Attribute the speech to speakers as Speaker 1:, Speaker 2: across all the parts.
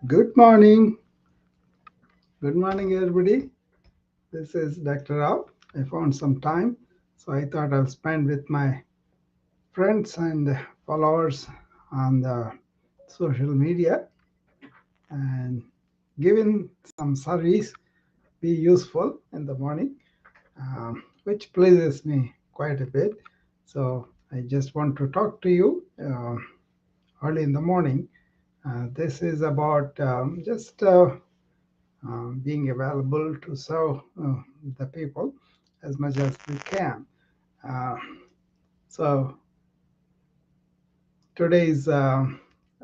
Speaker 1: Good morning. Good morning, everybody. This is Dr. Rao. I found some time, so I thought I'll spend with my friends and followers on the social media and giving some service be useful in the morning, which pleases me quite a bit. So I just want to talk to you early in the morning. This is about just being available to serve the people as much as we can. Uh, so today is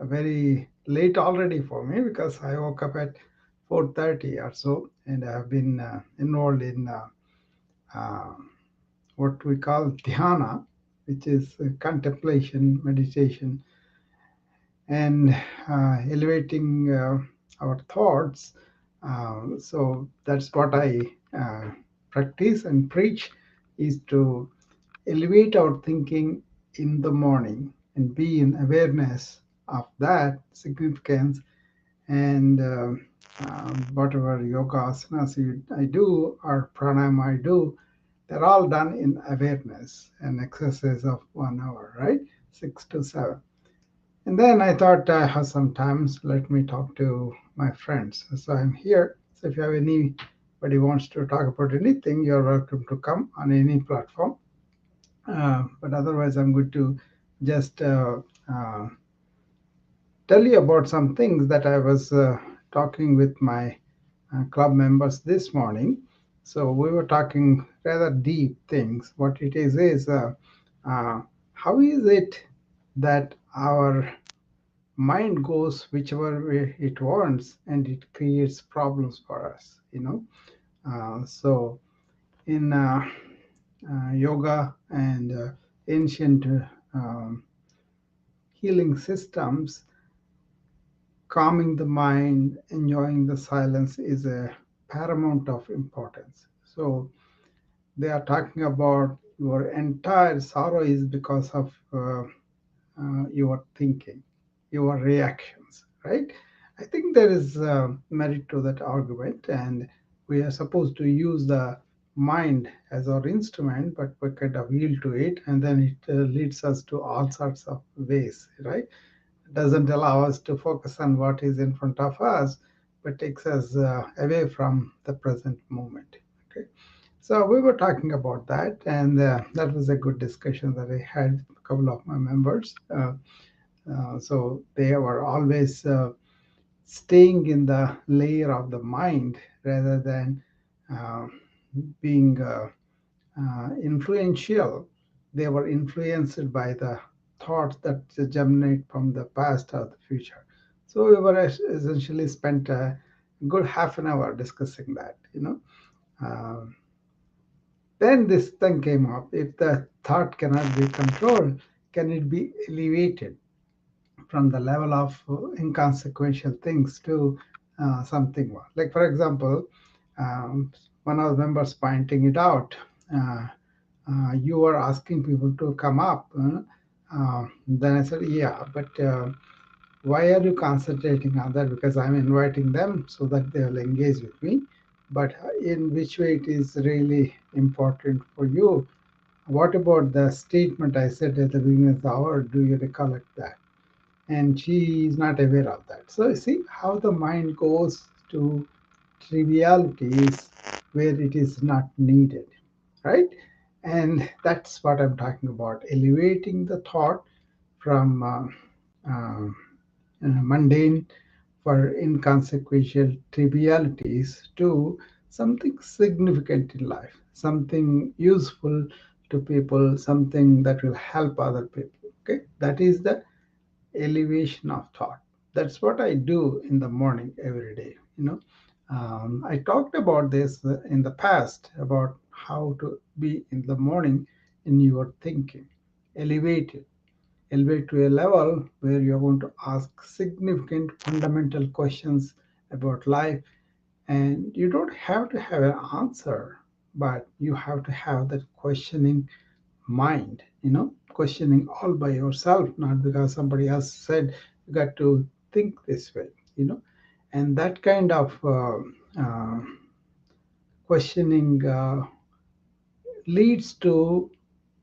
Speaker 1: very late already for me because I woke up at 4:30 or so, and I have been enrolled in uh, what we call dhyana, which is contemplation, meditation, and elevating our thoughts. So that's what I practice and preach, is to elevate our thinking in the morning and be in awareness of that significance. And whatever yoga asanas I do or pranayama I do, they're all done in awareness, an exercise of 1 hour, right? 6 to 7. And then I thought I have some time, so let me talk to my friends. So I'm here. So if you have anybody wants to talk about anything, you're welcome to come on any platform. But otherwise, I'm going to just uh, tell you about some things that I was talking with my club members this morning. So we were talking rather deep things. What it is uh, how is it that our mind goes whichever way it wants and it creates problems for us, so in yoga and ancient um, healing systems, calming the mind, enjoying the silence is a paramount of importance. So they are talking about your entire sorrow is because of your thinking, your reactions, right? I think there is merit to that argument, and we are supposed to use the mind as our instrument, but we kind of yield to it, and then it leads us to all sorts of ways, right? It doesn't allow us to focus on what is in front of us, but takes us away from the present moment. Okay, so we were talking about that, and that was a good discussion that I had with a couple of my members. So they were always staying in the layer of the mind rather than uh, being influential. They were influenced by the thoughts that germinate from the past or the future. So we were essentially spent a good half an hour discussing that. Um, then this thing came up. If the thought cannot be controlled, can it be elevated from the level of inconsequential things to something more? Like, for example, one of the members pointing it out. Uh, you were asking people to come up. Then I said, yeah, but why are you concentrating on that? Because I'm inviting them so that they will engage with me. But in which way it is really important for you? What about the statement I said at the beginning of the hour? Do you recollect that? And she is not aware of that. So you see how the mind goes to trivialities where it is not needed, right? And that's what I'm talking about, elevating the thought from mundane for inconsequential trivialities to something significant in life, something useful to people, something that will help other people. Okay, that is the elevation of thought. That's what I do in the morning every day. I talked about this in the past about how to be in the morning in your thinking, elevate it, elevate to a level where you're going to ask significant fundamental questions about life, and you don't have to have an answer, but you have to have that questioning mind, questioning all by yourself, not because somebody else said you got to think this way, you know. And that kind of uh, questioning leads to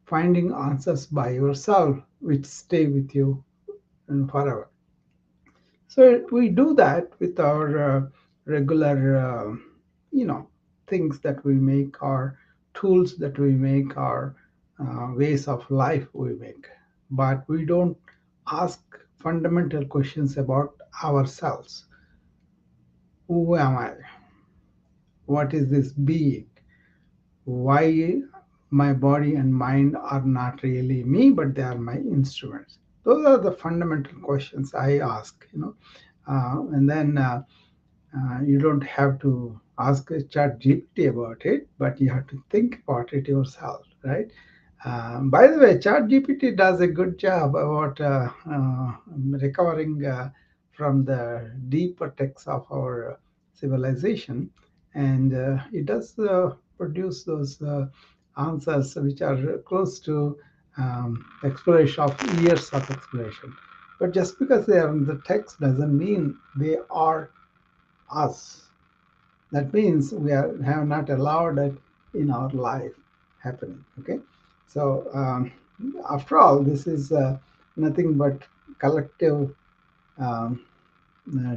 Speaker 1: finding answers by yourself, which stay with you forever. So we do that with our regular, you know, things that we make, our tools that we make, our ways of life we make. But we don't ask fundamental questions about ourselves. Who am I? What is this being? Why my body and mind are not really me, but they are my instruments? Those are the fundamental questions I ask, and then you don't have to ask chat gpt about it, but you have to think about it yourself, right? By the way, chat gpt does a good job about recovering from the deeper texts of our civilization, and it does produce those answers which are close to exploration of years of exploration. But just because they are in the text doesn't mean they are us. That means have not allowed it in our life happening. Okay, so after all, this is nothing but collective um,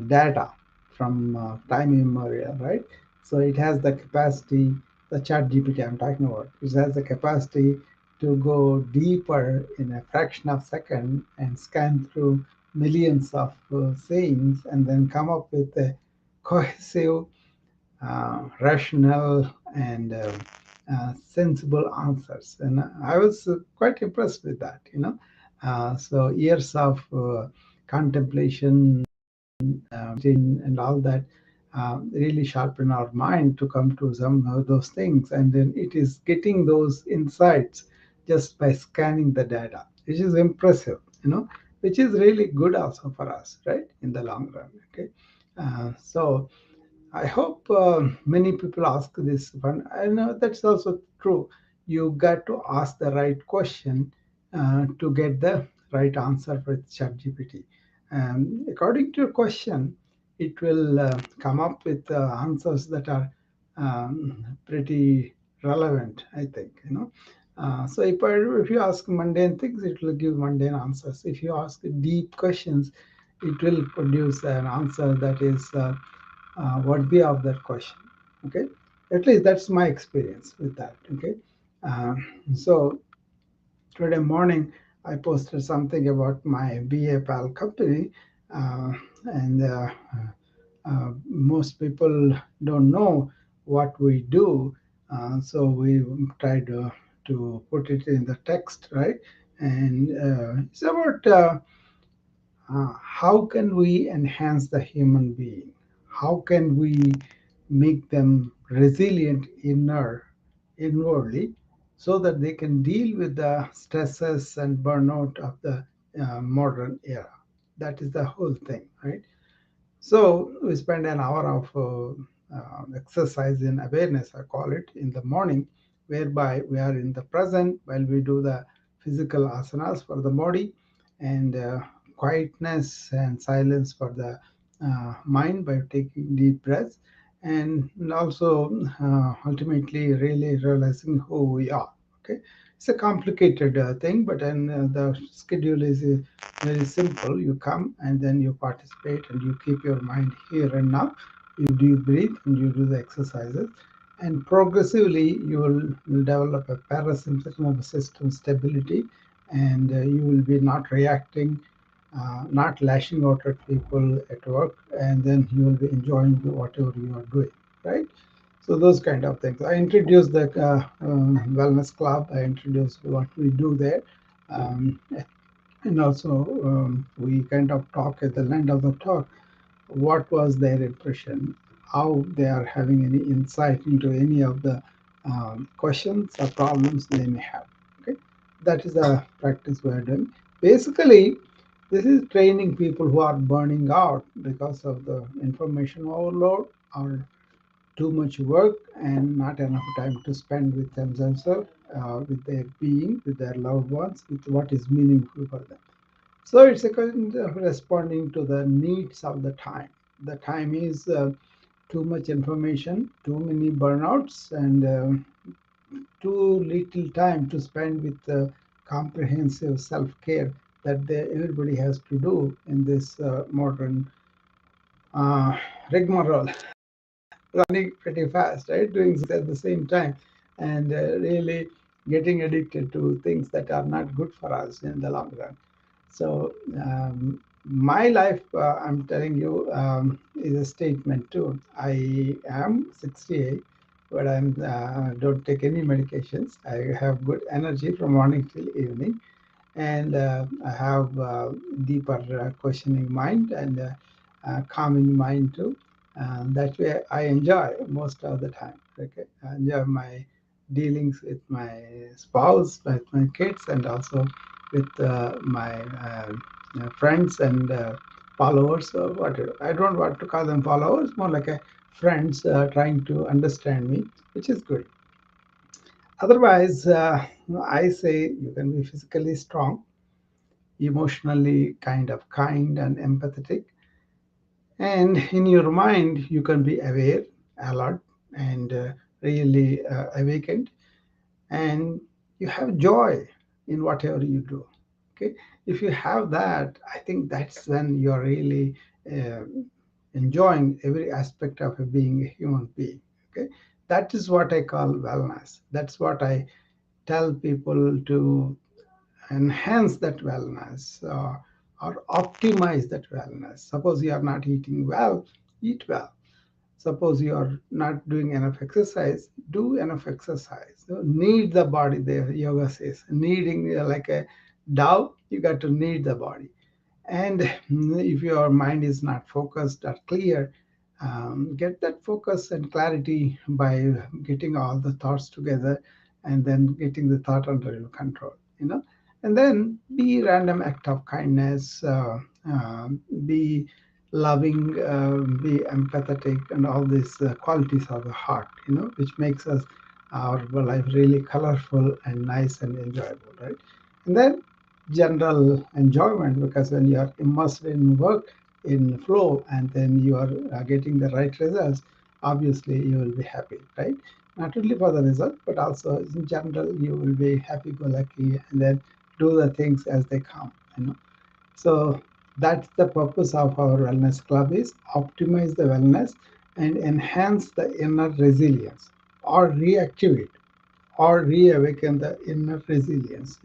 Speaker 1: data from time immemorial, right? So it has the capacity, the chat GPT I'm talking about, it has the capacity to go deeper in a fraction of a second and scan through millions of sayings and then come up with a cohesive, rational, and sensible answers. And I was quite impressed with that, So years of contemplation, and all that really sharpen our mind to come to some of those things. And then it is getting those insights just by scanning the data, which is impressive, which is really good also for us, right, in the long run. Okay. So I hope many people ask this one. I know that's also true. You got to ask the right question to get the right answer with ChatGPT. According to your question, it will come up with answers that are pretty relevant, I think. So if you ask mundane things, it will give mundane answers. If you ask deep questions, it will produce an answer that is worthy of that question. Okay, at least that's my experience with that. Okay, uh, so today morning I posted something about my BA PAL company, uh, and most people don't know what we do, so we tried to put it in the text, right? And it's about how can we enhance the human being? How can we make them resilient inwardly so that they can deal with the stresses and burnout of the modern era? That is the whole thing, right? So we spend an hour of exercise in awareness, I call it, in the morning, whereby we are in the present while we do the physical asanas for the body, and quietness and silence for the mind by taking deep breaths, and also ultimately really realizing who we are. Okay, it's a complicated thing, but then the schedule is very simple. You come and then you participate and you keep your mind here and now. You do breathe and you do the exercises, and progressively will develop a parasympathetic nervous system stability, and you will be not reacting, not lashing out at people at work, and then you will be enjoying whatever you are doing, right? So those kind of things. I introduced the wellness club. I introduced what we do there. Um, and also, we kind of talk at the end of the talk, what was their impression, how they are having any insight into any of the questions or problems they may have. Okay, that is a practice we are doing. Basically, this is training people who are burning out because of the information overload or too much work and not enough time to spend with themselves, with their being, with their loved ones, with what is meaningful for them. So it's a kind of responding to the needs of the time. the time is too much information, too many burnouts, and too little time to spend with comprehensive self-care that everybody has to do in this modern uh, rigmarole, running pretty fast, right? Doing at the same time, and really getting addicted to things that are not good for us in the long run. So my life, I'm telling you, is a statement too. I am 68, but I'm don't take any medications. I have good energy from morning till evening, and I have deeper questioning mind and calming mind too. That way, I enjoy most of the time. Okay, I enjoy my dealings with my spouse, with my kids, and also with my friends and followers or whatever. I don't want to call them followers, more like a friends trying to understand me, which is good. Otherwise, I say you can be physically strong, emotionally kind and empathetic, and in your mind you can be aware, alert, and really awakened, and you have joy in whatever you do. Okay, if you have that, I think that's when you're really uh, enjoying every aspect of being a human being. Okay, that is what I call wellness. That's what I tell people to enhance that wellness, or optimize that wellness. Suppose you are not eating well, eat well. Suppose you are not doing enough exercise, do enough exercise. So need the body, the yoga says. Needing, like a dove, you got to need the body. And if your mind is not focused or clear, get that focus and clarity by getting all the thoughts together and then getting the thought under your control, and then be random act of kindness, be loving, be empathetic, and all these qualities of the heart, which makes us our life really colorful and nice and enjoyable, right? And then general enjoyment, because when you are immersed in work, in flow, and then you are getting the right results, obviously you will be happy, right? Not only for the result, but also in general you will be happy go lucky, and then do the things as they come. So that's the purpose of our wellness club, is optimize the wellness and enhance the inner resilience, or reactivate or reawaken the inner resilience.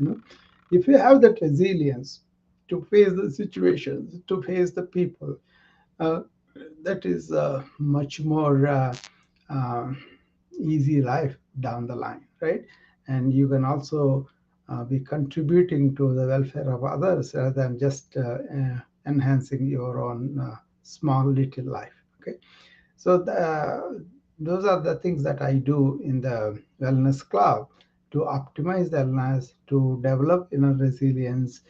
Speaker 1: If you have that resilience to face the situations, to face the people, uh, that is much more uh, easy life down the line, right? And you can also be contributing to the welfare of others rather than just enhancing your own small little life. Okay, so those are the things that I do in the wellness club to optimize the wellness, to develop inner resilience,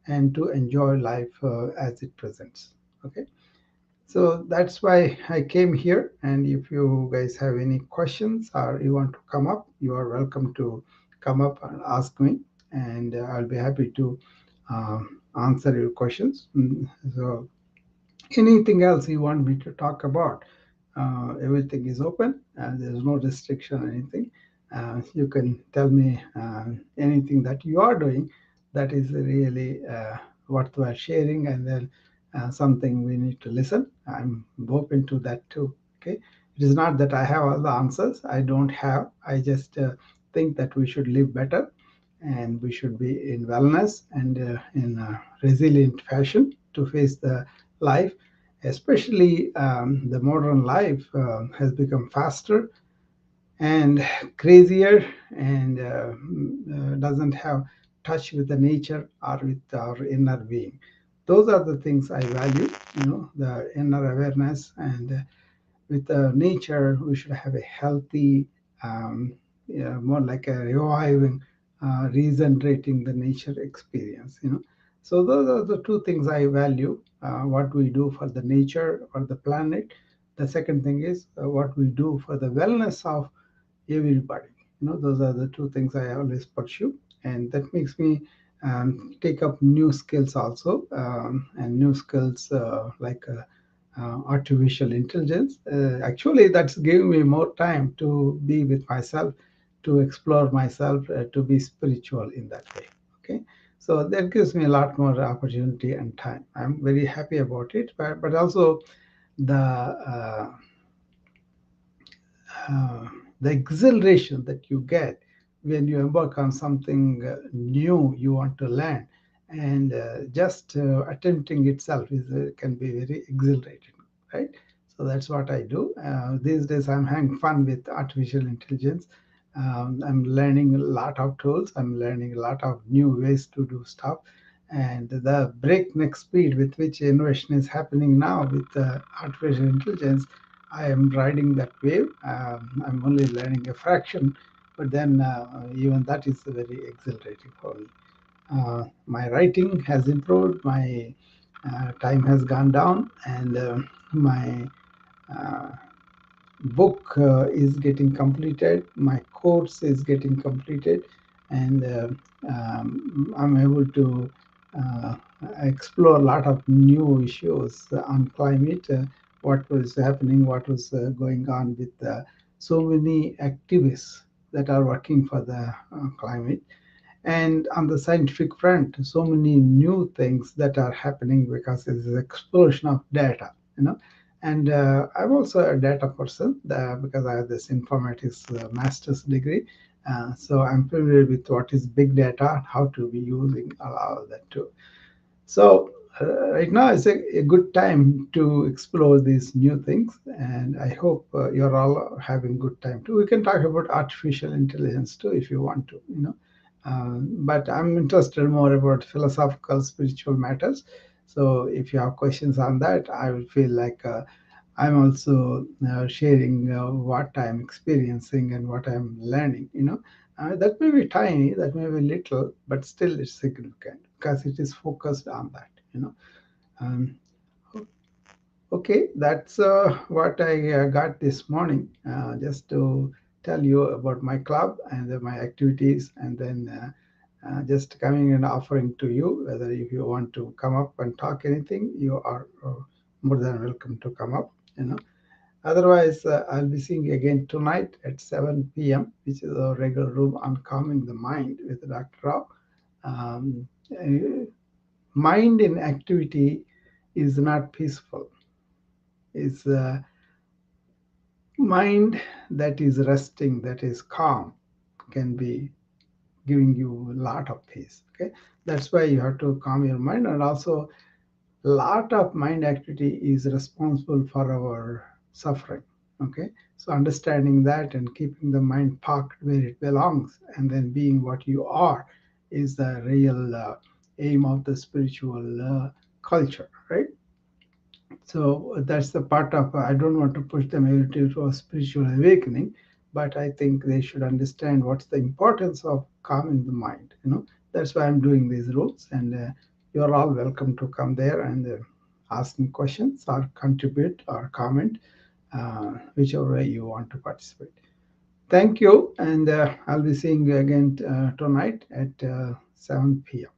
Speaker 1: and to enjoy life as it presents. Okay, so that's why I came here. And if you guys have any questions or you want to come up, you are welcome to come up and ask me, and I'll be happy to answer your questions. So anything else you want me to talk about, everything is open and there's no restriction or anything. You can tell me anything that you are doing that is really worthwhile sharing, and then something we need to listen. I'm open to that too. Okay, it is not that I have all the answers. I don't have. I just think that we should live better, and we should be in wellness and in a resilient fashion to face the life. Especially the modern life has become faster and crazier, and doesn't have touch with the nature or with our inner being. Those are the things I value, the inner awareness, and with nature, we should have a healthy, more like a reviving, regenerating the nature experience. So those are the two things I value: what we do for the nature or the planet. The second thing is what we do for the wellness of everybody. Those are the two things I always pursue, and that makes me take up new skills also, and new skills like artificial intelligence. Actually, that's giving me more time to be with myself, to explore myself, to be spiritual in that way. Okay, so that gives me a lot more opportunity and time. I'm very happy about it, but also the uh, the exhilaration that you get when you embark on something new you want to learn, and just attempting itself can be very exhilarating, right? So that's what I do these days. I'm having fun with artificial intelligence. I'm learning a lot of tools. I'm learning a lot of new ways to do stuff, and the breakneck speed with which innovation is happening now with artificial intelligence, I am riding that wave. I'm only learning a fraction, but then even that is very exhilarating for me. My writing has improved, my time has gone down, and my uh, book is getting completed, my course is getting completed, and I'm able to uh, explore a lot of new issues on climate, what was happening, what was going on with so many activists that are working for the climate. And on the scientific front, so many new things that are happening because there's an explosion of data, and I'm also a data person because I have this informatics master's degree. So I'm familiar with what is big data, how to be using all of that too. So right now is a good time to explore these new things, and I hope you're all having good time too. We can talk about artificial intelligence too if you want to, but I'm interested more about philosophical, spiritual matters. So if you have questions on that, I will feel like I'm also sharing what I'm experiencing and what I'm learning. That may be tiny, that may be little, but still it's significant because it is focused on that. Um, okay, that's what I got this morning, just to tell you about my club and my activities, and then just coming and offering to you whether if you want to come up and talk anything, you are more than welcome to come up. Otherwise, I'll be seeing you again tonight at 7 p.m., which is our regular room on calming the mind with Dr. Rao. Um, uh, Mind in activity is not peaceful. It's a mind that is resting, that is calm, can be giving you a lot of peace. Okay, that's why you have to calm your mind, and also lot of mind activity is responsible for our suffering. Okay, so understanding that and keeping the mind parked where it belongs and then being what you are is the real aim of the spiritual culture, right? So that's the part of I don't want to push them to a spiritual awakening, but I think they should understand what's the importance of calming the mind. That's why I'm doing these rules, and you're all welcome to come there and ask me questions or contribute or comment, whichever way you want to participate. Thank you, and I'll be seeing you again tonight at 7 p.m.